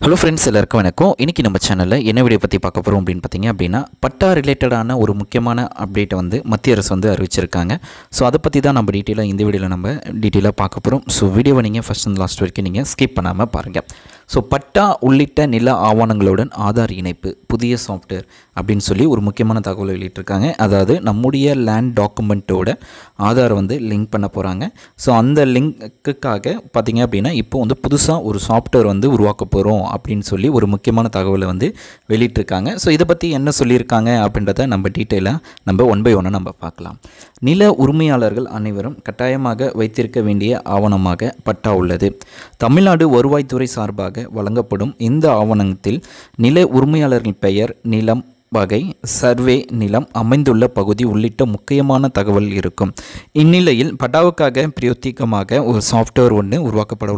Hello friends, எல்லாருக்கும் வணக்கம். இன்றைக்கி நம்ம சேனலில் என்ன வீடியோ பற்றி பார்க்க போகிறோம் அப்படின்னு பார்த்தீங்க அப்படின்னா, பட்டா ரிலேட்டடான ஒரு முக்கியமான அப்டேட்டை மத்திய அரசு அறிவிச்சிருக்காங்க. ஸோ அதை பற்றி தான் நம்ம இந்த வீடியோவில் நம்ம டீட்டெயிலாக பார்க்க போகிறோம். ஸோ வீடியோவை நீங்கள் ஃபஸ்ட் அண்ட் லாஸ்ட் வரைக்கும் நீங்கள் ஸ்கிப் பண்ணாமல் பாருங்கள். ஸோ பட்டா உள்ளிட்ட நில ஆவணங்களுடன் ஆதார் இணைப்பு புதிய சாஃப்ட்வேர் அப்படின்னு சொல்லி ஒரு முக்கியமான தகவல் வெளியிட்டிருக்காங்க. அதாவது நம்முடைய லேண்ட் டாக்குமெண்ட்டோட ஆதார் லிங்க் பண்ண போகிறாங்க. ஸோ அந்த லிங்க்குக்காக பார்த்திங்க அப்படின்னா இப்போ புதுசாக ஒரு சாஃப்ட்வேர் உருவாக்க போகிறோம் அப்படின்னு சொல்லி ஒரு முக்கியமான தகவலை வெளியிட்டிருக்காங்க. ஸோ இதை பற்றி என்ன சொல்லியிருக்காங்க அப்படின்றத நம்ம டீட்டெயிலாக நம்ம ஒன் பை ஒன்னாக நம்ம பார்க்கலாம். நில உரிமையாளர்கள் அனைவரும் கட்டாயமாக வைத்திருக்க வேண்டிய ஆவணமாக பட்டா உள்ளது. தமிழ்நாடு வருவாய்த்துறை சார்பாக வழங்கப்படும் இந்த ஆவணத்தில் நில உரிமையாளர்கள் பெயர், நிலம் வகை, சர்வே, நிலம் அமைந்துள்ள பகுதி உள்ளிட்ட முக்கியமான தகவல் இருக்கும். இந்நிலையில் பட்டாவுக்காக பிரத்யேகமாக ஒரு சாஃப்ட்வேர் உருவாக்கப்பட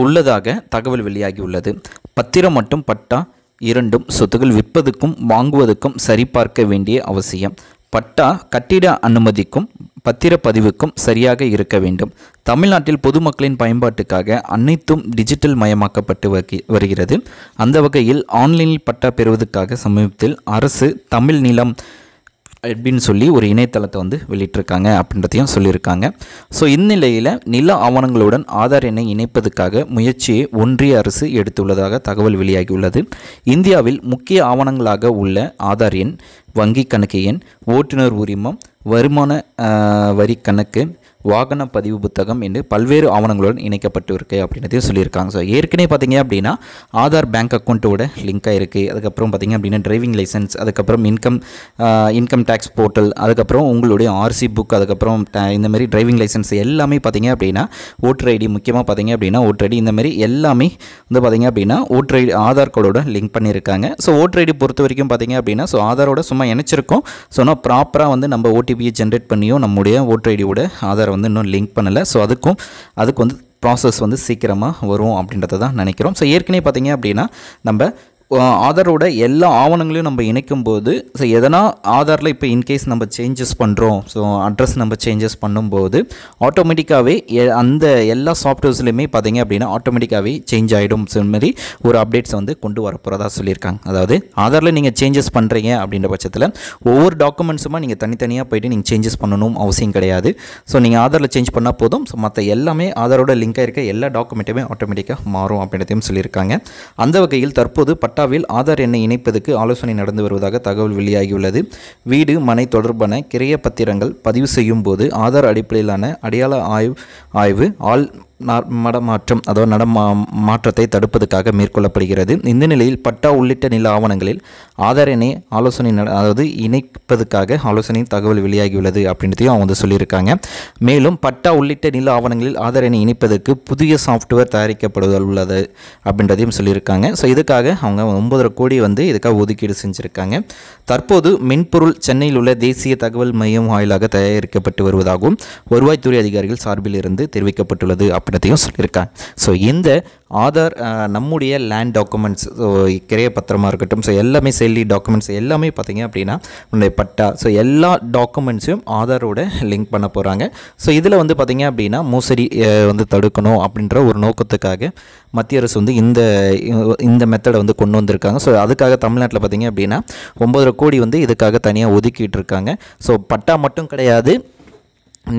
உள்ளதாக தகவல் வெளியாகியுள்ளது. பத்திரம் மற்றும் பட்டா இரண்டும் சொத்துக்கள் விற்பதுக்கும் வாங்குவதற்கும் சரிபார்க்க வேண்டிய அவசியம். பட்டா கட்டிட அனுமதிக்கும் பத்திரப்பதிவுக்கும் சரியாக இருக்க வேண்டும். தமிழ்நாட்டில் பொதுமக்களின் பயன்பாட்டுக்காக அனைத்தும் டிஜிட்டல் மயமாக்கப்பட்டு வருகிறது. அந்த வகையில் ஆன்லைனில் பட்டா பெறுவதற்காக சமீபத்தில் அரசு தமிழ் நிலம் அப்படின்னு சொல்லி ஒரு இணையதளத்தை வெளியிட்டிருக்காங்க அப்படின்றதையும் சொல்லியிருக்காங்க. ஸோ இந்நிலையில் நில ஆவணங்களுடன் ஆதார் எண்ணை இணைப்பதற்காக முயற்சியை ஒன்றிய அரசு எடுத்துள்ளதாக தகவல் வெளியாகியுள்ளது. இந்தியாவில் முக்கிய ஆவணங்களாக உள்ள ஆதார் எண், வங்கி கணக்கு எண், ஓட்டுநர் உரிமம், வருமான வரி கணக்கு, வாகன பதிவு புத்தகம் என்று பல்வேறு ஆவணங்களுடன் இணைக்கப்பட்டு இருக்குது அப்படின்றதையும் சொல்லியிருக்காங்க. ஸோ ஏற்கனவே பார்த்திங்க அப்படின்னா ஆதார் பேங்க் அக்கௌண்ட்டோட லிங்காக இருக்குது. அதுக்கப்புறம் பார்த்திங்க அப்படின்னா டிரைவிங் லைசன்ஸ், அதுக்கப்புறம் இன்கம் டேக்ஸ் போர்ட்டல், அதுக்கப்புறம் உங்களுடைய ஆர்சி புக், அதுக்கப்புறம் இந்தமாரி டிரைவிங் லைசன்ஸ் எல்லாமே பார்த்திங்க அப்படின்னா ஓட்டர் ஐடி, முக்கியமாக பார்த்திங்க அப்படின்னா ஓட்டர் ஐடி, இந்தமாரி எல்லாமே பார்த்திங்க அப்படின்னா ஓட்டர் ஐடி ஆதார் கார்டோட லிங்க் பண்ணியிருக்காங்க. ஸோ ஓட்டர் ஐடி பொறுத்த வரைக்கும் பார்த்திங்க அப்படின்னா ஸோ ஆதாரோட சும்மா இணைச்சிருக்கோம். ஸோ ஆனால் ப்ராப்பராக நம்ம ஓடிபியை ஜென்ரேட் பண்ணியும் நம்முடைய ஓட்டர் ஐடியோட ஆதார் இன்னும் லிங்க் பண்ணலை. ஸோ அதுக்கு ப்ராசஸ் சீக்கிரமாக வரும் அப்படின்றத தான் நினைக்கிறோம். ஸோ ஏற்கனவே பார்த்தீங்க அப்படின்னா நம்ம ஆதாரோட எல்லா ஆவணங்களையும் நம்ம இணைக்கும் போது ஸோ எதனா ஆதாரில் இப்போ இன்கேஸ் நம்ம சேஞ்சஸ் பண்ணுறோம், ஸோ அட்ரஸ் நம்ம சேஞ்சஸ் பண்ணும்போது ஆட்டோமேட்டிக்காகவே அந்த எல்லா சாஃப்ட்வேர்ஸ்லையுமே பார்த்திங்க அப்படின்னா ஆட்டோமேட்டிக்காகவே சேஞ்ச் ஆகிடும். ஸோ மாதிரி ஒரு அப்டேட்ஸ் கொண்டு வர போகிறதா சொல்லியிருக்காங்க. அதாவது ஆதாரில் நீங்கள் சேஞ்சஸ் பண்ணுறீங்க அப்படின்ற பட்சத்தில் ஒவ்வொரு டாக்குமெண்ட்ஸுமா நீங்கள் தனித்தனியாக போய்ட்டு நீங்கள் சேஞ்சஸ் பண்ணணும் அவசியம் கிடையாது. ஸோ நீங்கள் ஆதாரில் சேஞ்ச் பண்ணால் போதும். ஸோ மற்ற எல்லாமே ஆதாரோட லிங்காக இருக்க எல்லா டாக்குமெண்ட்டுமே ஆட்டோமேட்டிக்காக மாறும் அப்படின்றதையும் சொல்லியிருக்காங்க. அந்த வகையில் தற்போது பட்டாவில் ஆதார் எண்ணை இணைப்பதற்கு ஆலோசனை நடந்து வருவதாக தகவல் வெளியாகியுள்ளது. வீடு மனை தொடர்பான கிரைய பத்திரங்கள் பதிவு செய்யும் போது ஆதார் அடிப்படையிலான அடையாள ஆய்வு மாற்றம், அதாவது மாற்றத்தை தடுப்பதற்காக மேற்கொள்ளப்படுகிறது. இந்த நிலையில் பட்டா உள்ளிட்ட நில ஆவணங்களில் ஆதார் எண்ணை இணைப்பதற்காக ஆலோசனை தகவல் வெளியாகியுள்ளது அப்படின்றதையும் அவங்க சொல்லியிருக்காங்க. மேலும் பட்டா உள்ளிட்ட நில ஆவணங்களில் ஆதார் எண்ணை இணைப்பதற்கு புதிய சாஃப்ட்வேர் தயாரிக்கப்படுதல் உள்ளது அப்படின்றதையும் சொல்லியிருக்காங்க. ஸோ இதுக்காக அவங்க 9.5 கோடி இதுக்காக ஒதுக்கீடு செஞ்சுருக்காங்க. தற்போது மென்பொருள் சென்னையில் உள்ள தேசிய தகவல் மையம் வாயிலாக தயாரிக்கப்பட்டு வருவதாகவும் வருவாய்த்துறை அதிகாரிகள் சார்பில் இருந்து தெரிவிக்கப்பட்டுள்ளது அப்படின்றதையும் சொல்லியிருக்காங்க. ஸோ இந்த ஆதார் நம்முடைய லேண்ட் டாக்குமெண்ட்ஸ், ஸோ கிரைய பத்திரமாக இருக்கட்டும், ஸோ எல்லாமே செல்லி டாக்குமெண்ட்ஸ் எல்லாமே பார்த்திங்க அப்படின்னா உன்னுடைய பட்டா, ஸோ எல்லா டாக்குமெண்ட்ஸையும் ஆதாரோட லிங்க் பண்ண போகிறாங்க. ஸோ இதில் பார்த்திங்க அப்படின்னா மோசடி தடுக்கணும் அப்படின்ற ஒரு நோக்கத்துக்காக மத்திய அரசு இந்த மெத்தடை கொண்டு வந்திருக்காங்க. ஸோ அதுக்காக தமிழ்நாட்டில் பார்த்திங்க அப்படின்னா 9.5 கோடி இதுக்காக தனியாக ஒதுக்கிட்டு இருக்காங்க. ஸோ பட்டா மட்டும் கிடையாது,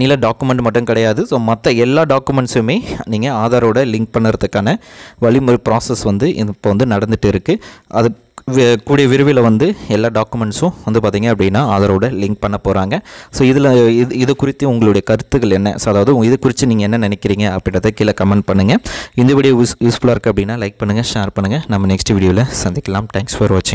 நில டாக்குமெண்ட் மட்டும் கிடையாது. ஸோ மற்ற எல்லா டாக்குமெண்ட்ஸுமே நீங்கள் ஆதாரோட லிங்க் பண்ணுறதுக்கான வழிமுறை ப்ராசஸ் இப்போ நடந்துகிட்டு இருக்குது. அது கூடிய விரைவில் எல்லா டாக்குமெண்ட்ஸும் பார்த்திங்க அப்படின்னா ஆதாரோட லிங்க் பண்ண போகிறாங்க. ஸோ இது குறித்து உங்களுடைய கருத்துக்கள் என்ன, ஸோ அதாவது இது குறித்து நீங்கள் என்ன நினைக்கிறீங்க அப்படின்றத கீழே கமெண்ட் பண்ணுங்கள். இந்த வீடியோ யூஸ்ஃபுல்லாக இருக்குது அப்படின்னா லைக் பண்ணுங்கள், ஷேர் பண்ணுங்கள். நம்ம நெக்ஸ்ட் வீடியோவில் சந்திக்கலாம். தேங்க்ஸ் ஃபார் வாட்சிங்.